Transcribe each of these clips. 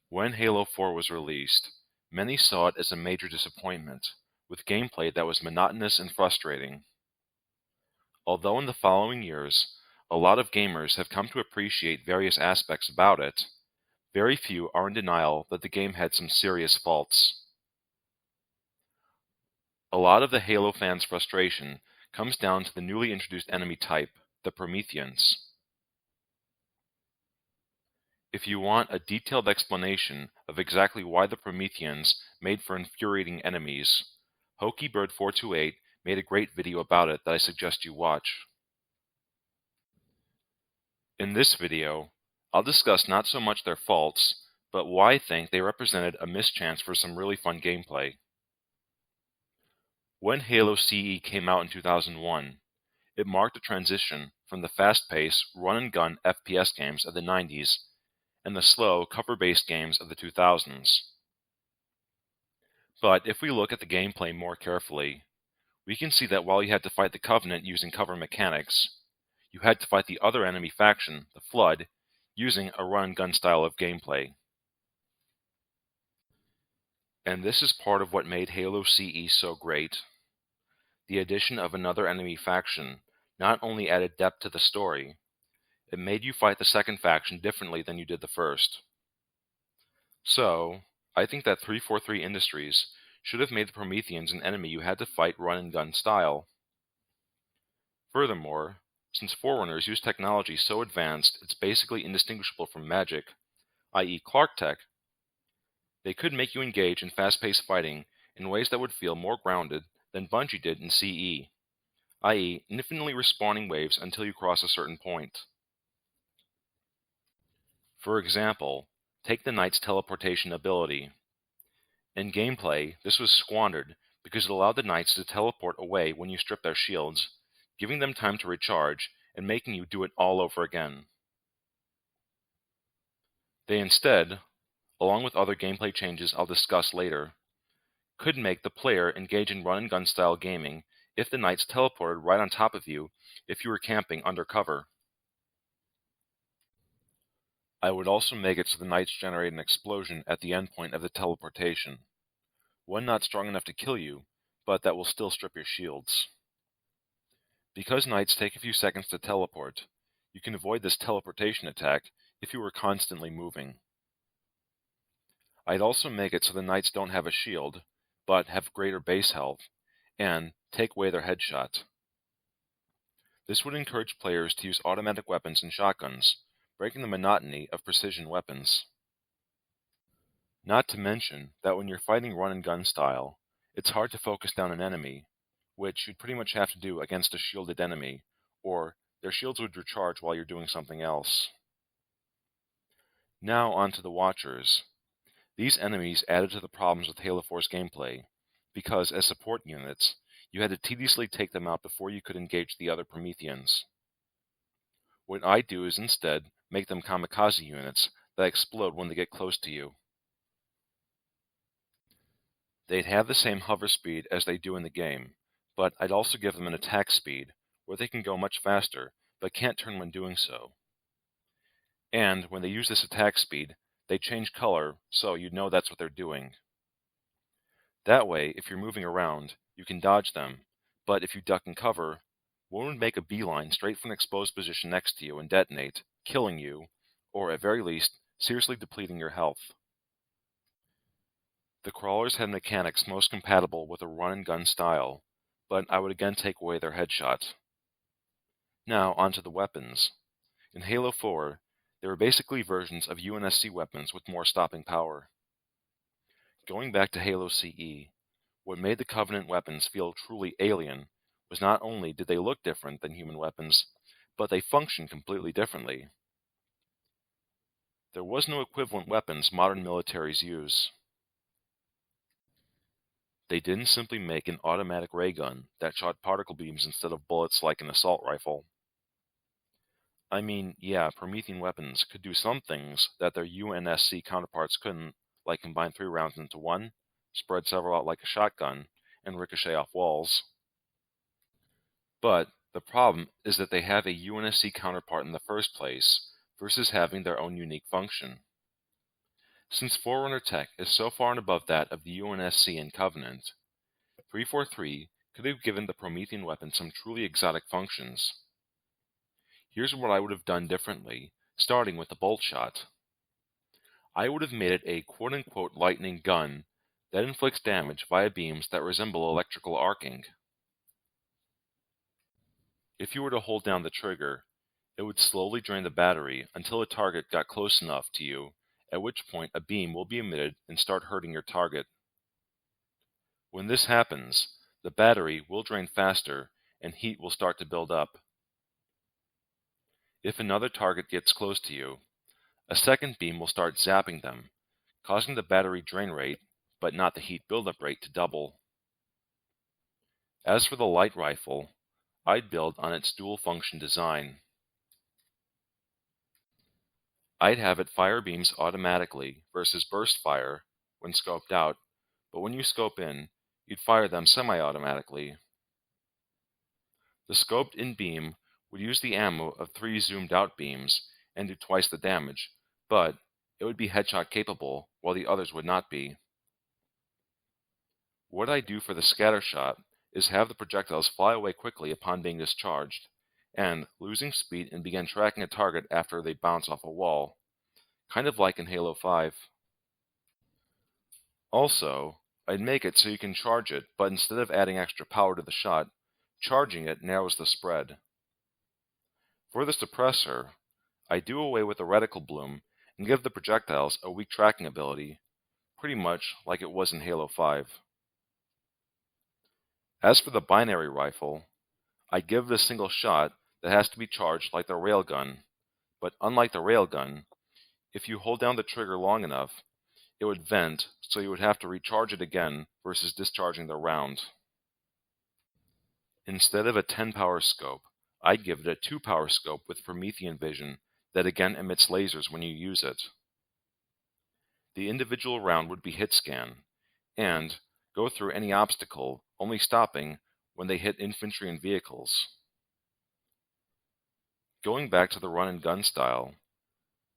When Halo 4 was released, many saw it as a major disappointment, with gameplay that was monotonous and frustrating. Although in the following years, a lot of gamers have come to appreciate various aspects about it, very few are in denial that the game had some serious faults. A lot of the Halo fans' frustration comes down to the newly introduced enemy type, the Prometheans. If you want a detailed explanation of exactly why the Prometheans made for infuriating enemies, HokeyBird428 made a great video about it that I suggest you watch. In this video, I'll discuss not so much their faults, but why I think they represented a mischance for some really fun gameplay. When Halo CE came out in 2001, it marked a transition from the fast-paced, run-and-gun FPS games of the 90s and the slow, cover-based games of the 2000s. But if we look at the gameplay more carefully, we can see that while you had to fight the Covenant using cover mechanics, you had to fight the other enemy faction, the Flood, using a run-and-gun style of gameplay. And this is part of what made Halo CE so great. The addition of another enemy faction not only added depth to the story, it made you fight the second faction differently than you did the first. So, I think that 343 Industries should have made the Prometheans an enemy you had to fight run-and-gun style. Furthermore, since Forerunners use technology so advanced it's basically indistinguishable from magic, i.e. Clark Tech, they could make you engage in fast-paced fighting in ways that would feel more grounded than Bungie did in CE, i.e. infinitely respawning waves until you cross a certain point. For example, take the Knight's teleportation ability. In gameplay, this was squandered because it allowed the Knights to teleport away when you strip their shields, giving them time to recharge and making you do it all over again. They instead, along with other gameplay changes I'll discuss later, could make the player engage in run-and-gun style gaming if the Knights teleported right on top of you if you were camping under cover. I would also make it so the Knights generate an explosion at the endpoint of the teleportation. One not strong enough to kill you, but that will still strip your shields. Because Knights take a few seconds to teleport, you can avoid this teleportation attack if you were constantly moving. I'd also make it so the Knights don't have a shield, but have greater base health, and take away their headshot. This would encourage players to use automatic weapons and shotguns, breaking the monotony of precision weapons. Not to mention that when you're fighting run-and-gun style, it's hard to focus down an enemy, which you'd pretty much have to do against a shielded enemy, or their shields would recharge while you're doing something else. Now onto the Watchers. These enemies added to the problems with Halo 4's gameplay, because as support units, you had to tediously take them out before you could engage the other Prometheans. What I do is instead make them kamikaze units that explode when they get close to you. They'd have the same hover speed as they do in the game, but I'd also give them an attack speed, where they can go much faster, but can't turn when doing so. And when they use this attack speed, they change color, so you'd know that's what they're doing. That way, if you're moving around, you can dodge them, but if you duck and cover, one would make a beeline straight from an exposed position next to you and detonate, killing you, or at very least, seriously depleting your health. The crawlers had mechanics most compatible with a run-and-gun style, but I would again take away their headshot. Now, onto the weapons. In Halo 4, they were basically versions of UNSC weapons with more stopping power. Going back to Halo CE, what made the Covenant weapons feel truly alien was not only did they look different than human weapons, but they functioned completely differently. There was no equivalent weapons modern militaries use. They didn't simply make an automatic ray gun that shot particle beams instead of bullets like an assault rifle. I mean, yeah, Promethean weapons could do some things that their UNSC counterparts couldn't, like combine 3 rounds into one, spread several out like a shotgun, and ricochet off walls. But the problem is that they have a UNSC counterpart in the first place, versus having their own unique function. Since Forerunner tech is so far and above that of the UNSC and Covenant, 343 could have given the Promethean weapon some truly exotic functions. Here's what I would have done differently, starting with the bolt shot. I would have made it a quote-unquote lightning gun that inflicts damage via beams that resemble electrical arcing. If you were to hold down the trigger, it would slowly drain the battery until a target got close enough to you, at which point a beam will be emitted and start hurting your target. When this happens, the battery will drain faster and heat will start to build up. If another target gets close to you, a second beam will start zapping them, causing the battery drain rate, but not the heat buildup rate, to double. As for the light rifle, I'd build on its dual function design. I'd have it fire beams automatically versus burst fire when scoped out, but when you scope in, you'd fire them semi-automatically. The scoped-in beam would use the ammo of 3 zoomed-out beams and do twice the damage, but it would be headshot capable, while the others would not be. What I do for the scatter shot is have the projectiles fly away quickly upon being discharged, and losing speed and begin tracking a target after they bounce off a wall, kind of like in Halo 5. Also, I'd make it so you can charge it, but instead of adding extra power to the shot, charging it narrows the spread. For the suppressor, I do away with the reticle bloom and give the projectiles a weak tracking ability, pretty much like it was in Halo 5. As for the binary rifle, I give it a single shot that has to be charged like the railgun, but unlike the railgun, if you hold down the trigger long enough, it would vent, so you would have to recharge it again versus discharging the round. Instead of a 10 power scope, I'd give it a 2 power scope with Promethean vision that again emits lasers when you use it. The individual round would be hit scan, and go through any obstacle, only stopping when they hit infantry and vehicles. Going back to the run and gun style,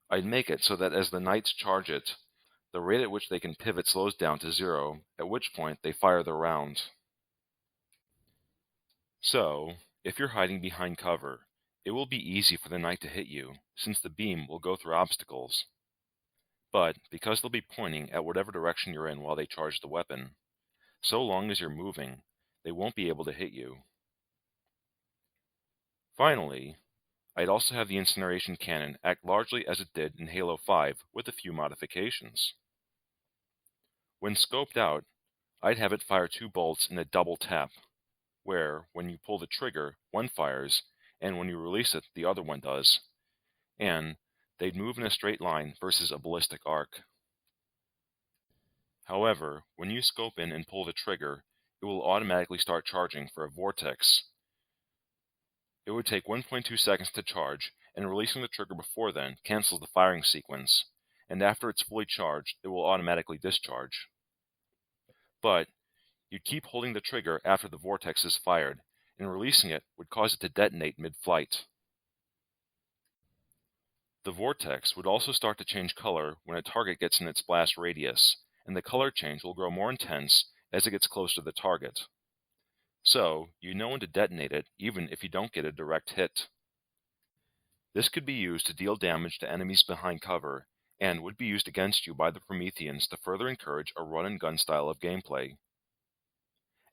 I'd make it so that as the knights charge it, the rate at which they can pivot slows down to 0, at which point they fire their round. So, if you're hiding behind cover, it will be easy for the knight to hit you, since the beam will go through obstacles. But because they'll be pointing at whatever direction you're in while they charge the weapon, so long as you're moving, they won't be able to hit you. Finally, I'd also have the incineration cannon act largely as it did in Halo 5 with a few modifications. When scoped out, I'd have it fire 2 bolts in a double tap, where when you pull the trigger, one fires, and when you release it, the other one does, and they'd move in a straight line versus a ballistic arc. However, when you scope in and pull the trigger, it will automatically start charging for a vortex. It would take 1.2 seconds to charge, and releasing the trigger before then cancels the firing sequence, and after it's fully charged, it will automatically discharge. But you'd keep holding the trigger after the vortex is fired, and releasing it would cause it to detonate mid-flight. The vortex would also start to change color when a target gets in its blast radius, and the color change will grow more intense as it gets close to the target. So, you know when to detonate it even if you don't get a direct hit. This could be used to deal damage to enemies behind cover, and would be used against you by the Prometheans to further encourage a run-and-gun style of gameplay.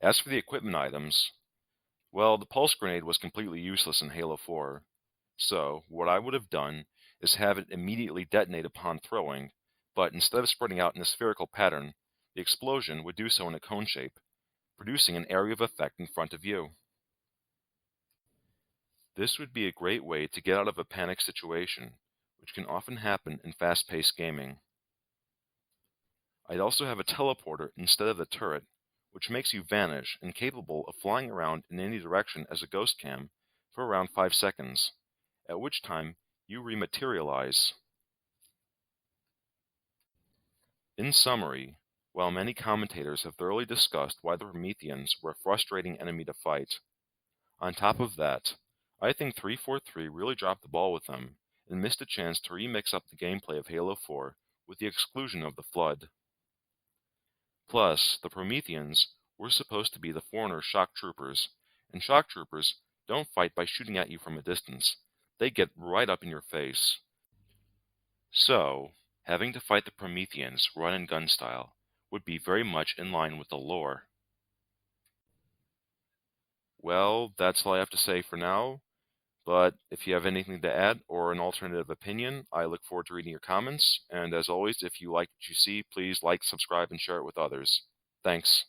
As for the equipment items, well, the pulse grenade was completely useless in Halo 4, so what I would have done is have it immediately detonate upon throwing, but instead of spreading out in a spherical pattern, the explosion would do so in a cone shape, producing an area of effect in front of you. This would be a great way to get out of a panic situation, which can often happen in fast-paced gaming. I'd also have a teleporter instead of a turret, which makes you vanish and capable of flying around in any direction as a ghost cam for around 5 seconds, at which time you rematerialize. In summary, while many commentators have thoroughly discussed why the Prometheans were a frustrating enemy to fight, on top of that, I think 343 really dropped the ball with them and missed a chance to remix up the gameplay of Halo 4 with the exclusion of the Flood. Plus, the Prometheans were supposed to be the foreigner shock troopers, and shock troopers don't fight by shooting at you from a distance. They get right up in your face. So, having to fight the Prometheans run and gun style would be very much in line with the lore. Well, that's all I have to say for now, but if you have anything to add or an alternative opinion, I look forward to reading your comments, and as always, if you like what you see, please like, subscribe, and share it with others. Thanks.